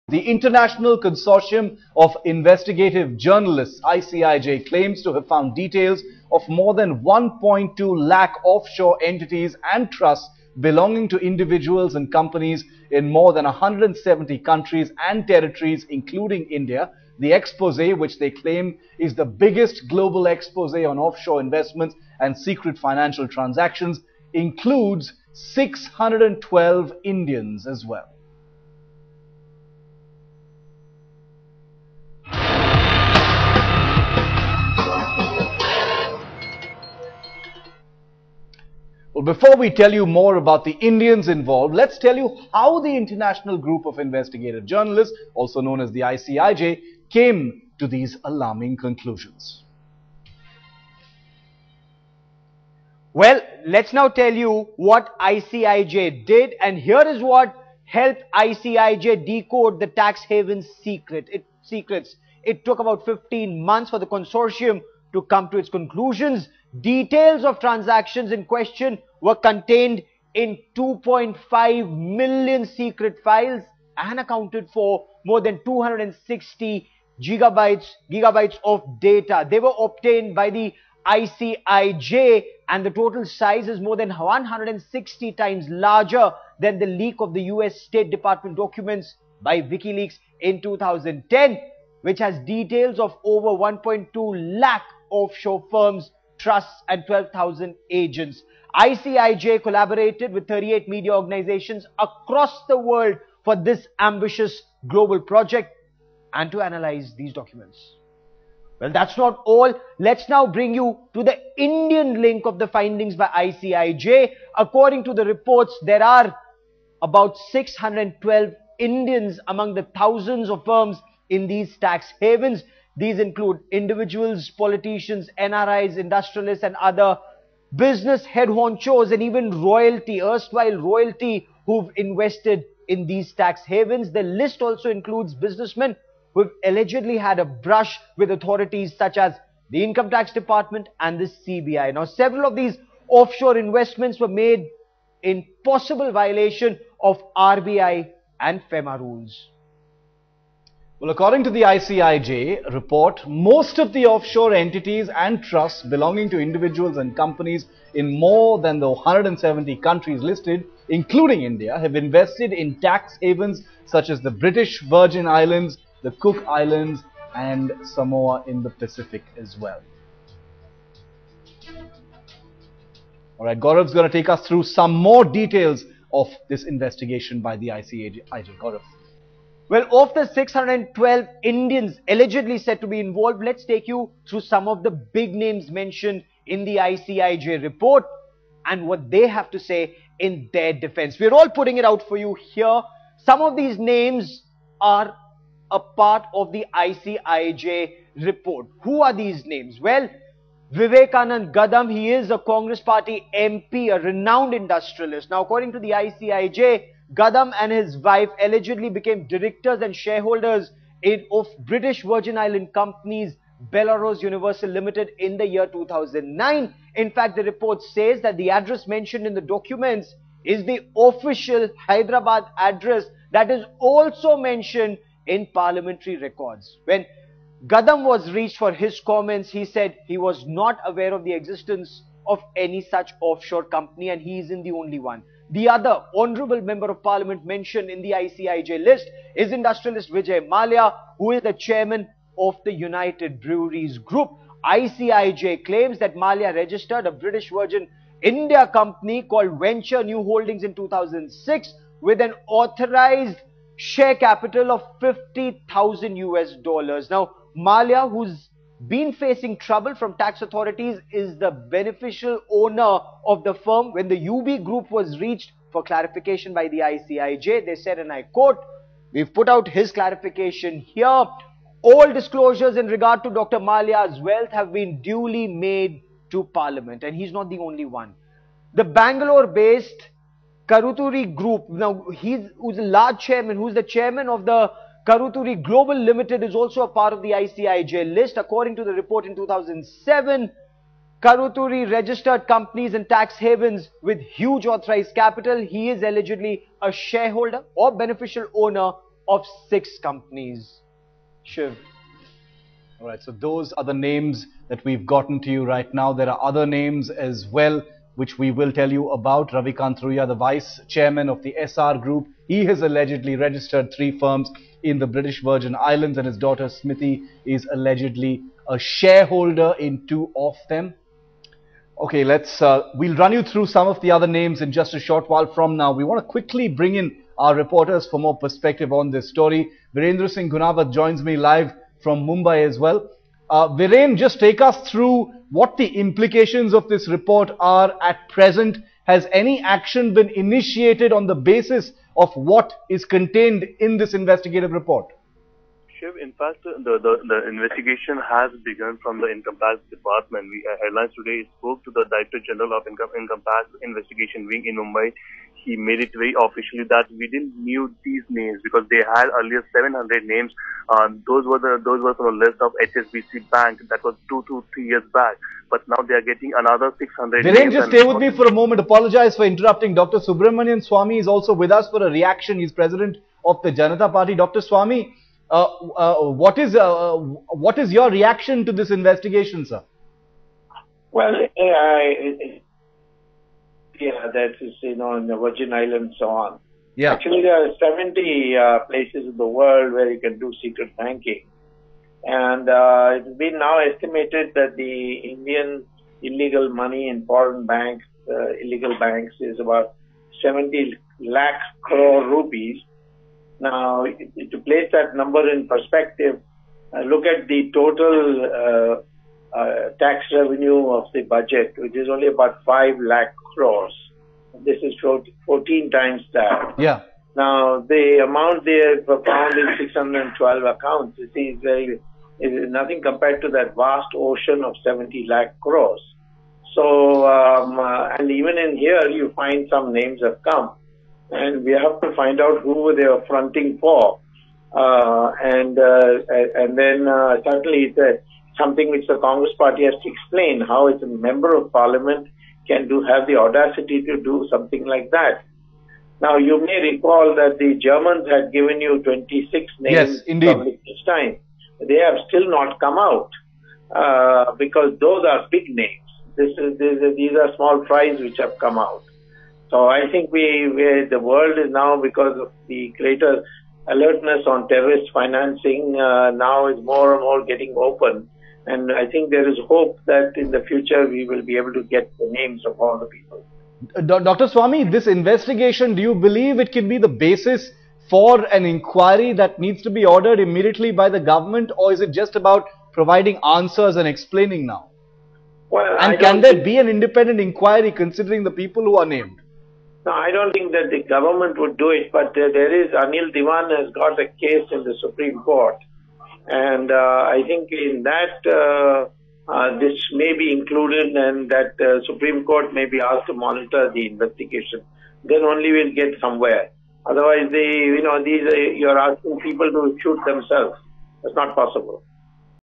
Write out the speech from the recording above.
The International Consortium of Investigative Journalists, ICIJ, claims to have found details of more than 1.2 lakh offshore entities and trusts belonging to individuals and companies in more than 170 countries and territories, including India. The expose, which they claim is the biggest global expose on offshore investments and secret financial transactions, includes 612 Indians as well. Well, before we tell you more about the Indians involved, let's tell you how the International Group of Investigative Journalists, also known as the ICIJ, came to these alarming conclusions. Well, let's now tell you what ICIJ did, and here is what helped ICIJ decode the tax havens secrets. It took about 15 months for the consortium to come to its conclusions. Details of transactions in question were contained in 2.5 million secret files and accounted for more than 260 gigabytes of data. They were obtained by the ICIJ, and the total size is more than 160 times larger than the leak of the US State Department documents by WikiLeaks in 2010, which has details of over 1.2 lakh offshore firms, trusts and 12,000 agents. ICIJ collaborated with 38 media organizations across the world for this ambitious global project and to analyze these documents. Well, that's not all. Let's now bring you to the Indian link of the findings by ICIJ. According to the reports, there are about 612 Indians among the thousands of firms in these tax havens. These include individuals, politicians, NRIs, industrialists and other business head honchos, and even royalty, erstwhile royalty, who've invested in these tax havens. The list also includes businessmen who've allegedly had a brush with authorities such as the Income Tax Department and the CBI. Now, several of these offshore investments were made in possible violation of RBI and FEMA rules. Well, according to the ICIJ report, most of the offshore entities and trusts belonging to individuals and companies in more than the 170 countries listed, including India, have invested in tax havens such as the British Virgin Islands, the Cook Islands and Samoa in the Pacific as well. Alright, Gaurav's going to take us through some more details of this investigation by the ICIJ. Gaurav. Well, of the 612 Indians allegedly said to be involved, let's take you through some of the big names mentioned in the ICIJ report and what they have to say in their defense. We're all putting it out for you here. Some of these names are a part of the ICIJ report. Who are these names? Well, Vivekanand Gadam, he is a Congress Party MP, a renowned industrialist. Now, according to the ICIJ, Gadam and his wife allegedly became directors and shareholders of British Virgin Island companies Belarus Universal Limited in the year 2009. In fact, the report says that the address mentioned in the documents is the official Hyderabad address that is also mentioned in parliamentary records. When Gadam was reached for his comments, he said he was not aware of the existence of any such offshore company and he isn't the only one. The other honorable member of parliament mentioned in the ICIJ list is industrialist Vijay Mallya, who is the chairman of the United Breweries Group. ICIJ claims that Mallya registered a British Virgin India company called Venture New Holdings in 2006 with an authorized share capital of $50,000 US. Now, Mallya, who's been facing trouble from tax authorities, is the beneficial owner of the firm. When the UB group was reached for clarification by the ICIJ, they said, and I quote, "We've put out his clarification here. All disclosures in regard to Dr. Mallya's wealth have been duly made to Parliament." And he's not the only one. The Bangalore-based Karuturi Group, now who's a large chairman, who's the chairman of the Karuturi Global Limited, is also a part of the ICIJ list. According to the report in 2007, Karuturi registered companies in tax havens with huge authorized capital. He is allegedly a shareholder or beneficial owner of 6 companies. Shiv. All right, so those are the names that we've gotten to you right now. There are other names as well, which we will tell you about. Ravikant Ruya, the vice chairman of the SR Group, he has allegedly registered 3 firms in the British Virgin Islands, and his daughter Smithy is allegedly a shareholder in 2 of them. Okay, we'll run you through some of the other names in just a short while from now. We want to quickly bring in our reporters for more perspective on this story. Virendra Singh Gunawat joins me live from Mumbai as well. Viren, just take us through what the implications of this report are at present. Has any action been initiated on the basis of what is contained in this investigative report? Shiv, in fact, the investigation has begun from the Income Tax Department. Headlines today spoke to the Director General of Income Tax Investigation Wing in Mumbai. He made it very officially that we didn't knew these names because they had earlier 700 names. Those were from the list of HSBC Bank that was 2 to 3 years back. But now they are getting another 600 names. Viren, just stay with me for a moment. Apologize for interrupting. Dr. Subramanian Swamy is also with us for a reaction. He's president of the Janata Party. Dr. Swamy, what is your reaction to this investigation, sir? Well, that is, in the Virgin Islands and so on. Yeah. Actually, there are 70 places in the world where you can do secret banking. And it's been now estimated that the Indian illegal money in foreign banks, illegal banks, is about 70 lakh crore rupees. Now, to place that number in perspective, look at the total tax revenue of the budget, which is only about 5 lakh crores. This is 14 times that. Yeah. Now, the amount they have found in 612 accounts, you see, is nothing compared to that vast ocean of 70 lakh crores. So, and even in here, you find some names have come. And we have to find out who they are fronting for. And then certainly it's something which the Congress party has to explain, how it's a member of parliament can have the audacity to do something like that. Now, you may recall that the Germans had given you 26 names. Yes, indeed. This time. They have still not come out because those are big names. These are small fries which have come out. So I think the world is now, because of the greater alertness on terrorist financing, now is more and more getting open. And I think there is hope that in the future we will be able to get the names of all the people. Dr. Swamy, this investigation, do you believe it can be the basis for an inquiry that needs to be ordered immediately by the government, or is it just about providing answers and explaining now? Well, and can there be an independent inquiry considering the people who are named? No, I don't think that the government would do it, but there is, Anil Diwan has got a case in the Supreme Court, and I think in that this may be included, and that Supreme Court may be asked to monitor the investigation. Then only we'll get somewhere. Otherwise, you're asking people to shoot themselves. That's not possible.